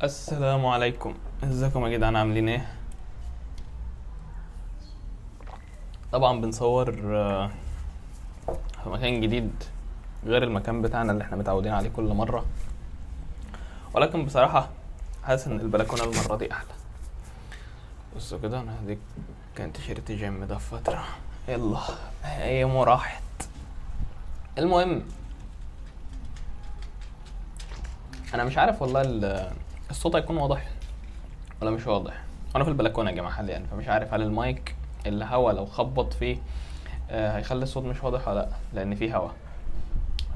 السلام عليكم. ازيكم يا جدعان؟ عاملين ايه؟ طبعا بنصور في مكان جديد غير المكان بتاعنا اللي احنا متعودين عليه كل مرة، ولكن بصراحة حاسس ان البلكونة المرة دي احلى. بصوا كده، انا هديك كان تيشيرت جيم ده في فترة، يلا ايامه راحت. المهم، انا مش عارف والله الصوت هيكون واضح ولا مش واضح. انا في البلكونة يا جماعة حاليا، فمش عارف هل المايك الهوا لو خبط فيه هيخلي الصوت مش واضح ولا لا، لان فيه هوا.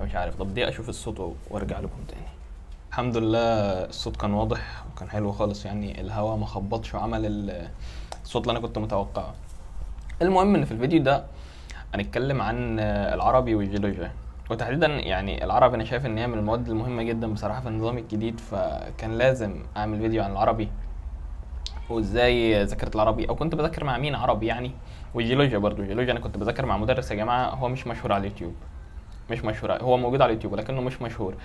مش عارف. طب دي اشوف الصوت وارجع لكم تاني. الحمد لله الصوت كان واضح وكان حلو خالص، يعني الهوا ما خبطش وعمل الصوت اللي انا كنت متوقعه. المهم ان في الفيديو ده هنتكلم عن العربي والجيولوجيا، وتحديدا يعني العربي انا شايف ان هي من المواد المهمه جدا بصراحه في النظام الجديد، فكان لازم اعمل فيديو عن العربي وازاي ذاكرت العربي، او كنت بذاكر مع مين عربي يعني. والجيولوجيا برضو، الجيولوجيا انا كنت بذاكر مع مدرس يا جماعه هو مش مشهور على اليوتيوب. مش مشهور، هو موجود على اليوتيوب ولكنه مش مشهور،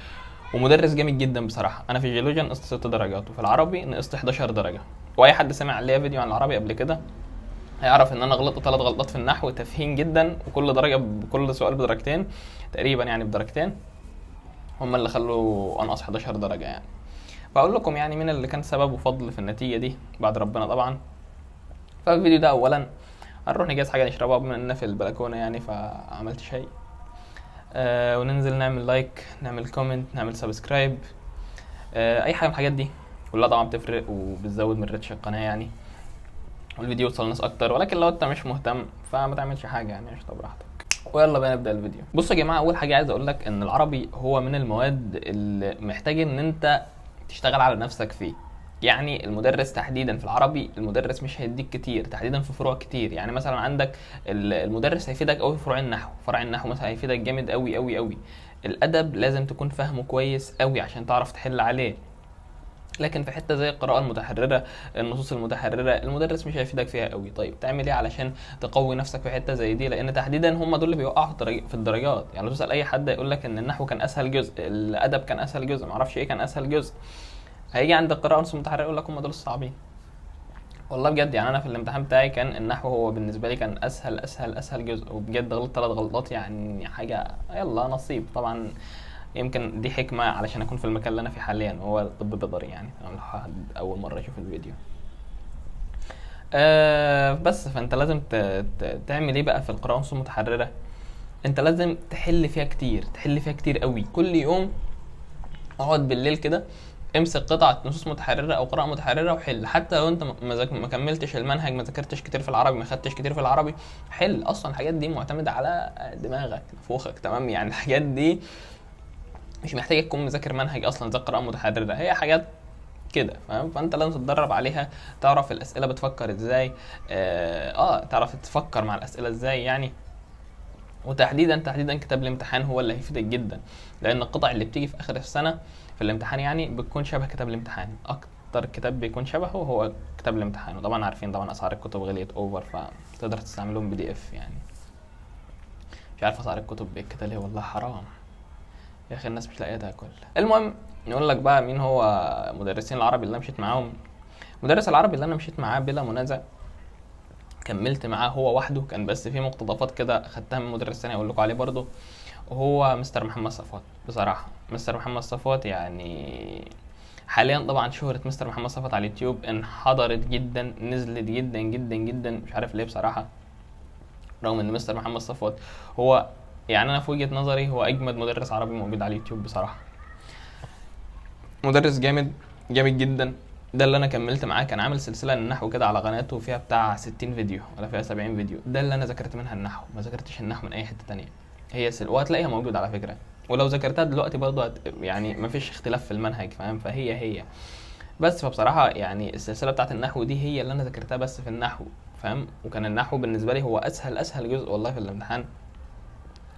ومدرس جامد جدا بصراحه. انا في الجيولوجيا نقصت 6 درجات، وفي العربي نقصت 11 درجه. واي حد سمع ليا فيديو عن العربي قبل كده هيعرف ان انا غلطت 3 غلطات في النحو تافهين جدا، وكل درجه بكل سؤال بدرجتين تقريبا، يعني بدرجتين هم اللي خلوا انقص 11 درجه يعني. فاقول لكم يعني مين اللي كان سبب وفضل في النتيجه دي بعد ربنا طبعا. ففي الفيديو ده اولا هنروح نجهز حاجه نشربها بما اننا في البلكونه يعني، فعملت شاي. وننزل نعمل لايك، نعمل كومنت، نعمل سبسكرايب، اي حاجه من الحاجات دي كلها طبعا بتفرق وبتزود من ريتش القناه يعني، والفيديو يوصل لناس اكتر. ولكن لو انت مش مهتم فما تعملش حاجه يعني، قشطه براحتك. ويلا بقى نبدا الفيديو. بصوا يا جماعه، اول حاجه عايز اقول لك ان العربي هو من المواد اللي محتاج ان انت تشتغل على نفسك فيه. يعني المدرس تحديدا في العربي، المدرس مش هيديك كتير تحديدا في فروع كتير. يعني مثلا عندك المدرس هيفيدك قوي في فروع النحو، فرع النحو مثلا هيفيدك جامد قوي قوي قوي. الادب لازم تكون فاهمه كويس قوي عشان تعرف تحل عليه. لكن في حته زي القراءه المتحرره، النصوص المتحرره، المدرس مش هيفيدك فيها قوي. طيب تعمل ايه علشان تقوي نفسك في حته زي دي؟ لان تحديدا هم دول اللي بيوقعوا في الدرجات. يعني لو تسال اي حد يقول لك ان النحو كان اسهل جزء، الادب كان اسهل جزء، معرفش ايه كان اسهل جزء. هيجي عند القراءه والنصوص المتحرره يقول لك هم دول الصعبين. والله بجد يعني انا في الامتحان بتاعي كان النحو هو بالنسبه لي كان اسهل جزء، وبجد غلطت 3 غلطات يعني حاجه، يلا نصيب طبعا. يمكن دي حكمه علشان اكون في المكان اللي انا فيه حاليا، وهو طب بيطري يعني. لو حد اول مره يشوف الفيديو بس فانت لازم تعمل ايه بقى في القراءه والنصوص المتحرره. انت لازم تحل فيها كتير، تحل فيها كتير قوي كل يوم. اقعد بالليل كده، امسك قطعه نصوص متحرره او قراءه متحرره وحل. حتى لو انت ما كملتش المنهج، ما ذاكرتش كتير في العربي، ما خدتش كتير في العربي، حل. اصلا الحاجات دي معتمده على دماغك نفوخك، تمام؟ يعني الحاجات دي مش محتاجه تكون مذاكر منهج اصلا زي قراءه متحرره، هي حاجات كده، فاهم؟ فانت لازم تتدرب عليها، تعرف الاسئله بتفكر ازاي، تعرف تفكر مع الاسئله ازاي يعني. وتحديدا كتاب الامتحان هو اللي هيفيدك جدا، لان القطع اللي بتيجي في اخر السنه في الامتحان يعني بتكون شبه كتاب الامتحان. اكتر كتاب بيكون شبهه هو كتاب الامتحان. وطبعا عارفين طبعا اسعار الكتب غليت اوفر، فتقدر تستعملهم PDF يعني. مش عارف اسعار الكتب كده ليه، والله حرام يا اخي، الناس مش لاقيه تاكل. المهم نقول لك بقى مين هو مدرسين العربي اللي انا مشيت معاهم. مدرس العربي اللي انا مشيت معاه بلا منازع، كملت معاه هو وحده، كان بس في مقتطفات كده خدتها من مدرس ثاني اقول لكم عليه برضه. وهو مستر محمد صفوت. بصراحه مستر محمد صفوت يعني حاليا طبعا شهرة مستر محمد صفوت على اليوتيوب انحدرت جدا، نزلت جدا جدا جدا، مش عارف ليه بصراحه. رغم ان مستر محمد صفوت هو يعني انا في وجهة نظري هو اجمد مدرس عربي موجود على اليوتيوب بصراحه. مدرس جامد، جامد جدا. ده اللي انا كملت معاه، كان عامل سلسله النحو كده على قناته فيها بتاع 60 فيديو ولا فيها 70 فيديو. ده اللي انا ذاكرت منها النحو، ما ذاكرتش النحو من اي حته تانية. وهتلاقيها موجوده على فكره. ولو ذاكرتها دلوقتي برضه يعني مفيش اختلاف في المنهج، فاهم؟ فهي بس. فبصراحه يعني السلسله بتاعت النحو دي هي اللي انا ذاكرتها بس في النحو، فاهم؟ وكان النحو بالنسبه لي هو اسهل جزء والله في الامتحان.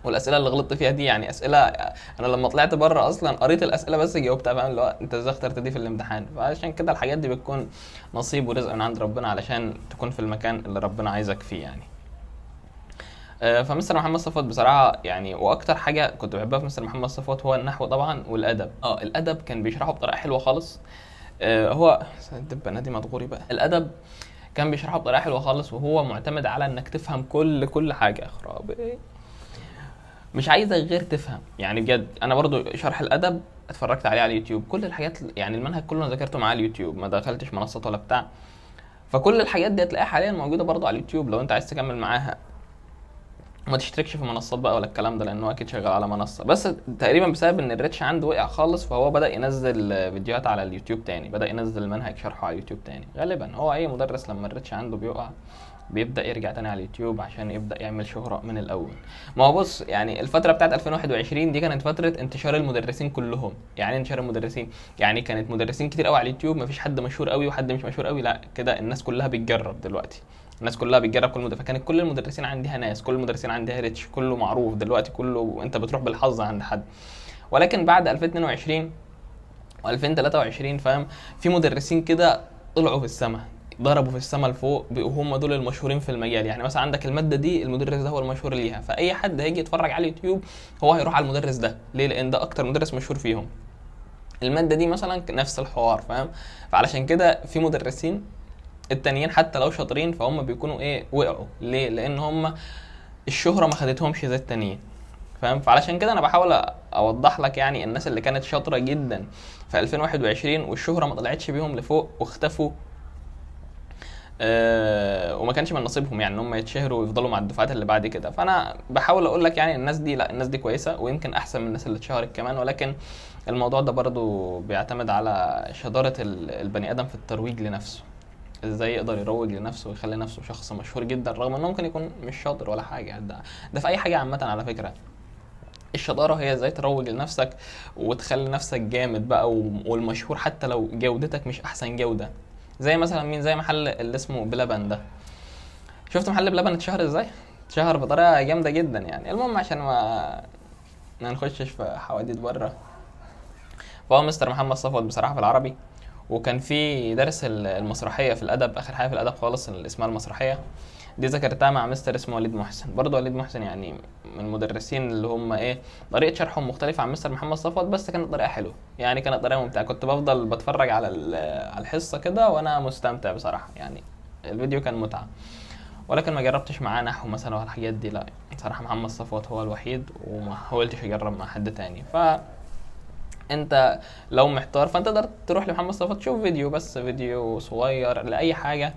والاسئله اللي غلطت فيها دي يعني اسئله انا لما طلعت بره اصلا قريت الاسئله بس جاوبتها، فاهم؟ اللي هو انت ازاي اخترت دي في الامتحان؟ فعشان كده الحاجات دي بتكون نصيب ورزق من عند ربنا علشان تكون في المكان اللي ربنا عايزك فيه يعني. فمستر محمد صفوت بصراحه يعني، واكتر حاجه كنت بحبها في مستر محمد صفوت هو النحو طبعا والادب. الادب كان بيشرحه بطريقه حلوه خالص. هو الدبانه دي مدغوري بقى. الادب كان بيشرحه بطريقه حلوه خالص، وهو معتمد على انك تفهم كل حاجه. خرابي مش عايزك غير تفهم يعني بجد. انا برضو شرح الادب اتفرجت عليه على اليوتيوب، كل الحاجات يعني المنهج كله انا ذاكرته معاه على اليوتيوب، ما دخلتش منصات ولا بتاع. فكل الحاجات دي هتلاقيها حاليا موجوده برضو على اليوتيوب لو انت عايز تكمل معاها، وما تشتركش في منصات بقى ولا الكلام ده، لانه اكيد شغال على منصه. بس تقريبا بسبب ان الريتش عنده وقع خالص، فهو بدا ينزل فيديوهات على اليوتيوب تاني، بدا ينزل المنهج شرحه على اليوتيوب تاني. غالبا هو اي مدرس لما الريتش عنده بيقع بيبدا يرجع تاني على اليوتيوب عشان يبدا يعمل شهره من الاول. ما هو بص، يعني الفتره بتاعت 2021 دي كانت فتره انتشار المدرسين كلهم. يعني انتشار المدرسين، يعني كانت مدرسين كتير قوي على اليوتيوب، مفيش حد مشهور قوي وحد مش مشهور قوي، لا كده الناس كلها بتجرب دلوقتي. الناس كلها بتجرب كل فكانت كل المدرسين عندها ناس، كل المدرسين عندها ريتش، كله معروف دلوقتي، كله انت بتروح بالحظ عند حد. ولكن بعد 2022 و2023 فاهم، في مدرسين كده طلعوا في السماء، ضربوا في السماء لفوق، بقوا هم دول المشهورين في المجال. يعني مثلا عندك الماده دي المدرس ده هو المشهور ليها، فاي حد هيجي يتفرج على اليوتيوب هو هيروح على المدرس ده. ليه؟ لان ده اكتر مدرس مشهور فيهم. الماده دي مثلا نفس الحوار فاهم. فعلشان كده في مدرسين التانيين حتى لو شاطرين فهم بيكونوا ايه، وقعوا. ليه؟ لان هم الشهره ما خدتهمش زي التانيين فاهم. فعلشان كده انا بحاول اوضح لك يعني الناس اللي كانت شاطره جدا في 2021 والشهره ما طلعتش بيهم لفوق واختفوا، وما كانش من نصيبهم يعني ان هم يتشهروا ويفضلوا مع الدفعات اللي بعد كده. فانا بحاول اقول لك يعني الناس دي، لا الناس دي كويسه ويمكن احسن من الناس اللي اتشهرت كمان. ولكن الموضوع ده برضو بيعتمد على شطاره البني ادم في الترويج لنفسه، ازاي يقدر يروج لنفسه ويخلي نفسه شخص مشهور جدا رغم انه ممكن يكون مش شاطر ولا حاجه. ده في اي حاجه عامه على فكره. الشطاره هي ازاي تروج لنفسك وتخلي نفسك جامد بقى والمشهور حتى لو جودتك مش احسن جوده. زي مثلا مين؟ زي محل اللي اسمه بلبن ده. شفت محل بلبن اتشهر ازاي؟ اتشهر بطريقه جامده جدا يعني. المهم عشان ما نخشش في حواديت بره، فهو مستر محمد صفوت بصراحه في العربي. وكان في درس المسرحيه في الادب، اخر حاجه في الادب خالص اللي اسمها المسرحيه دي، ذاكرتها مع مستر اسمه وليد محسن. برضه وليد محسن يعني من المدرسين اللي هم ايه، طريقه شرحهم مختلفه عن مستر محمد صفوت، بس كانت طريقه حلوه يعني، كانت طريقه ممتعه. كنت بفضل بتفرج على على الحصه كده وانا مستمتع بصراحه يعني، الفيديو كان متعه. ولكن ما جربتش معاه نحو مثلا ولا الحاجات دي، لا بصراحه محمد صفوت هو الوحيد، وما حاولتش اجرب مع حد تاني. انت لو محتار فانت تقدر تروح لمحمد صفوت تشوف فيديو، بس فيديو صغير لاي حاجه،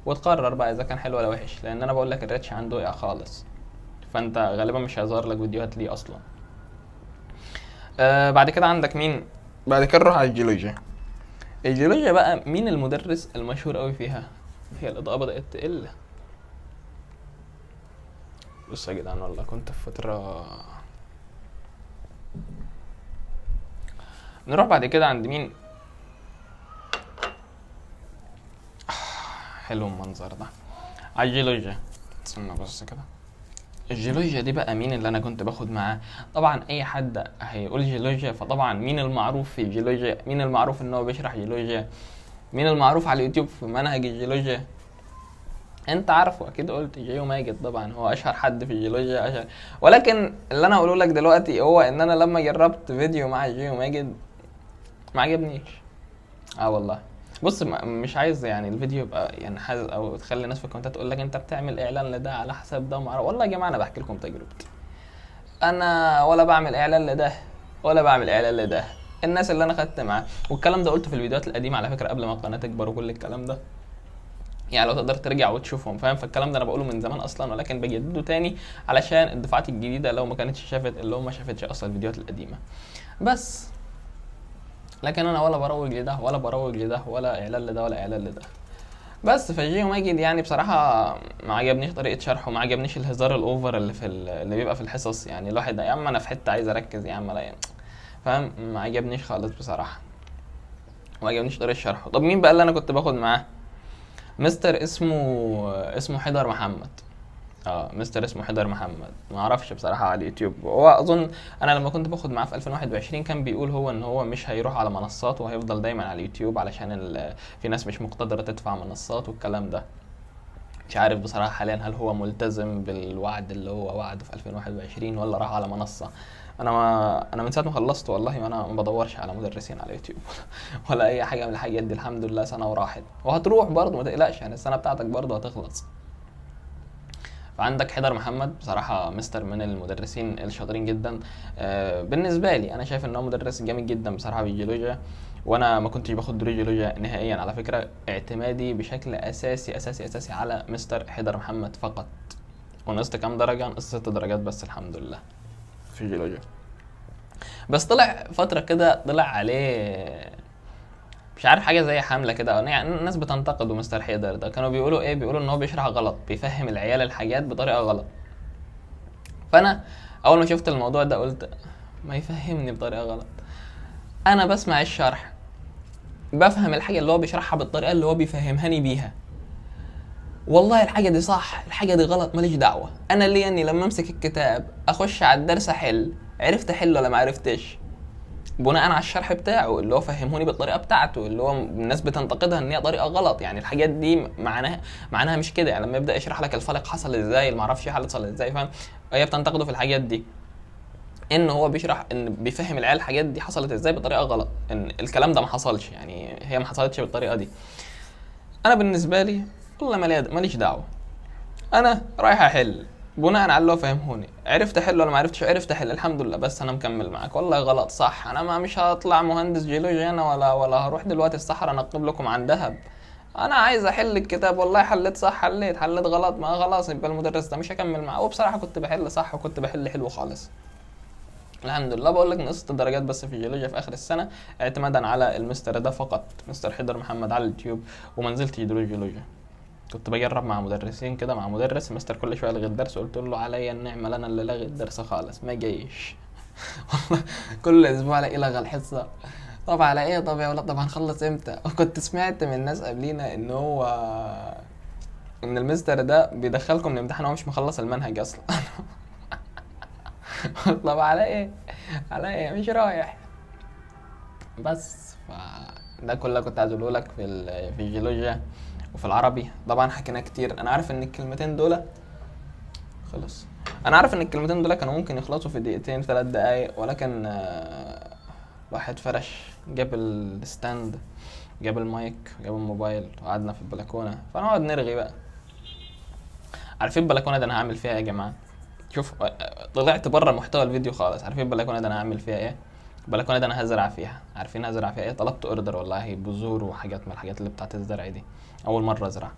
وتقرر بقى اذا كان حلو ولا وحش. لان انا بقول لك الريتش عنده وقع خالص، فانت غالبا مش هيظهر لك فيديوهات ليه اصلا. بعد كده عندك مين؟ بعد كده نروح على الجيولوجيا. الجيولوجيا بقى مين المدرس المشهور قوي فيها؟ هي الاضاءه بدات تقل. بص يا جدعان والله كنت في فتره. نروح بعد كده عند مين؟ حلو المنظر ده. على الجيولوجيا. استنى بس كده. الجيولوجيا دي بقى مين اللي انا كنت باخد معاه؟ طبعا اي حد هيقول جيولوجيا فطبعا مين المعروف في الجيولوجيا؟ مين المعروف ان هو بيشرح جيولوجيا؟ مين المعروف على اليوتيوب في منهج الجيولوجيا؟ انت عارفه اكيد، قلت جيو ماجد طبعا، هو اشهر حد في الجيولوجيا اشهر. ولكن اللي انا اقوله لك دلوقتي هو ان انا لما جربت فيديو مع جيو ماجد ما عجبنيش. اه والله. بص مش عايز يعني الفيديو يبقى يعني حاجه او تخلي الناس في الكومنتات تقول لك انت بتعمل اعلان لده على حساب ده والله يا جماعه انا بحكي لكم تجربتي. انا ولا بعمل اعلان لده ولا بعمل اعلان لده. الناس اللي انا خدت معاه والكلام ده قلته في الفيديوهات القديمه على فكره قبل ما القناه تكبر وكل الكلام ده، يعني لو تقدر ترجع وتشوفهم فاهم. فالكلام ده انا بقوله من زمان اصلا، ولكن بجدده تاني علشان الدفعات الجديده لو ما كانتش شافت اللي هم ما شافتش اصلا الفيديوهات القديمه بس. لكن انا ولا بروج لده ولا بروج لده ولا اعلان لده ولا اعلان لده بس. فجيو ماجد يعني بصراحه ما عجبنيش طريقه شرحه، ما عجبنيش الهزار الاوفر اللي في اللي بيبقى في الحصص. يعني الواحد يا عم انا في حته عايز اركز يا عم، لا يعني فاهم، ما عجبنيش خالص بصراحه، ما عجبنيش طريقه شرحه. طب مين بقى اللي انا كنت باخد معاه؟ مستر اسمه حيدر محمد. مستر اسمه حيدر محمد، ما اعرفش بصراحه على اليوتيوب. هو اظن انا لما كنت باخد معاه في 2021 كان بيقول هو ان هو مش هيروح على منصات وهيفضل دايما على اليوتيوب علشان في ناس مش مقتدره تدفع منصات والكلام ده. مش عارف بصراحه حاليا هل هو ملتزم بالوعد اللي هو وعده في 2021 ولا راح على منصه. انا من ساعه ما خلصت والله ما انا ما بدورش على مدرسين على يوتيوب ولا اي حاجه من الحاجات دي. الحمد لله سنه وراحت وهتروح برضه، ما تقلقش يعني، السنه بتاعتك برضه هتخلص. فعندك حيدر محمد بصراحة مستر من المدرسين الشاطرين جدا. بالنسبة لي أنا شايف إن هو مدرس جامد جدا بصراحة في الجيولوجيا، وأنا ما كنتش باخد دروس جيولوجيا نهائيا على فكرة. اعتمادي بشكل أساسي أساسي أساسي على مستر حيدر محمد فقط. ونقصت كام درجة؟ نقصت 6 درجات بس الحمد لله في الجيولوجيا. بس طلع فترة كده طلع عليه مش عارف حاجه زي حمله كده، يعني الناس بتنتقده مستر حيدر ده. كانوا بيقولوا ايه؟ بيقولوا ان هو بيشرح غلط، بيفهم العيال الحاجات بطريقه غلط. فانا اول ما شفت الموضوع ده قلت ما يفهمني بطريقه غلط، انا بسمع الشرح بفهم الحاجه اللي هو بيشرحها بالطريقه اللي هو بيفهمهاني بيها. والله الحاجه دي صح الحاجه دي غلط ماليش دعوه، انا ليه اني لما امسك الكتاب اخش على الدرس احل، عرفت احل ولا ما عرفتش بناء على الشرح بتاعه اللي هو فهموني بالطريقه بتاعته، اللي هو الناس بتنتقدها ان هي طريقه غلط. يعني الحاجات دي معناها مش كده. يعني لما يبدا يشرح لك الفلك حصل ازاي، ما اعرفش حصل ازاي، فاهم؟ هي بتنتقده في الحاجات دي، ان هو بيشرح ان بيفهم العيال الحاجات دي حصلت ازاي بطريقه غلط، ان الكلام ده ما حصلش، يعني هي ما حصلتش بالطريقه دي. انا بالنسبه لي والله ماليش دعوه، انا رايح احل بناء على اللي هو فهمهوني. عرفت احل ولا ما عرفتش؟ عرفت احل الحمد لله، بس انا مكمل معاك. والله غلط صح، انا ما مش هطلع مهندس جيولوجيا انا، ولا هروح دلوقتي الصحراء انقب لكم عن ذهب. انا عايز احل الكتاب، والله حليت صح حليت غلط ما خلاص يبقى المدرس ده مش هكمل معاه. وبصراحه كنت بحل صح وكنت بحل حلو خالص الحمد لله. بقول لك نقصت درجات بس في الجيولوجيا في اخر السنه اعتمادا على المستر ده فقط، مستر حيدر محمد على اليوتيوب، وما نزلت جيولوجيا. كنت بجرب مع مدرسين كده، مع مدرس مستر كل شويه الغي الدرس، قلت له عليا النعمه انا اللي لغي الدرس خالص ما جايش والله كل اسبوع الاقي لغى الحصه. طب على ايه؟ طب يا ولاد طب هنخلص امتى؟ وكنت سمعت من ناس قبلينا ان هو ان المستر ده بيدخلكم الامتحان هو مش مخلص المنهج اصلا طب على ايه؟ على ايه؟ مش رايح. بس ده كله كنت عايز اقوله لك في الجيولوجيا. وفي العربي طبعا حكينا كتير. انا عارف ان الكلمتين دول خلص، انا عارف ان الكلمتين دول كانوا ممكن يخلصوا في دقيقتين 3 دقايق، ولكن واحد فرش جاب الستاند، جاب المايك، جاب الموبايل، وقعدنا في البلكونه فنقعد نرغي بقى. عارفين البلكونه ده انا هعمل فيها ايه يا جماعه؟ شوف طلعت بره محتوى الفيديو خالص. عارفين البلكونه ده انا هعمل فيها ايه؟ البلكونه ده انا هزرع فيها. عارفين هزرع فيها ايه؟ طلبت اوردر والله بذور وحاجات من الحاجات اللي بتاعت الزرع دي، اول مره ازرع.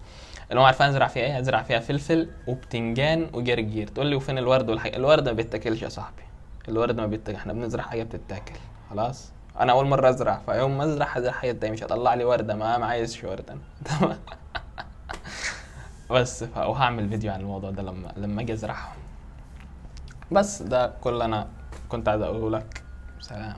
اللي هو عارفين ازرع فيها ايه؟ هزرع فيها فلفل وبتنجان وجرجير. تقول لي وفين الورد الورد ما بيتاكلش يا صاحبي، الورد ما بيتاكل، احنا بنزرع حاجه بتتاكل خلاص. انا اول مره ازرع، فيوم ما ازرع هزرع حاجه تاني، مش هطلع لي ورده ما عايزش ورده تمام بس وهعمل فيديو عن الموضوع ده لما اجي ازرعهم. بس ده كل انا كنت عايز اقوله لك. سلام.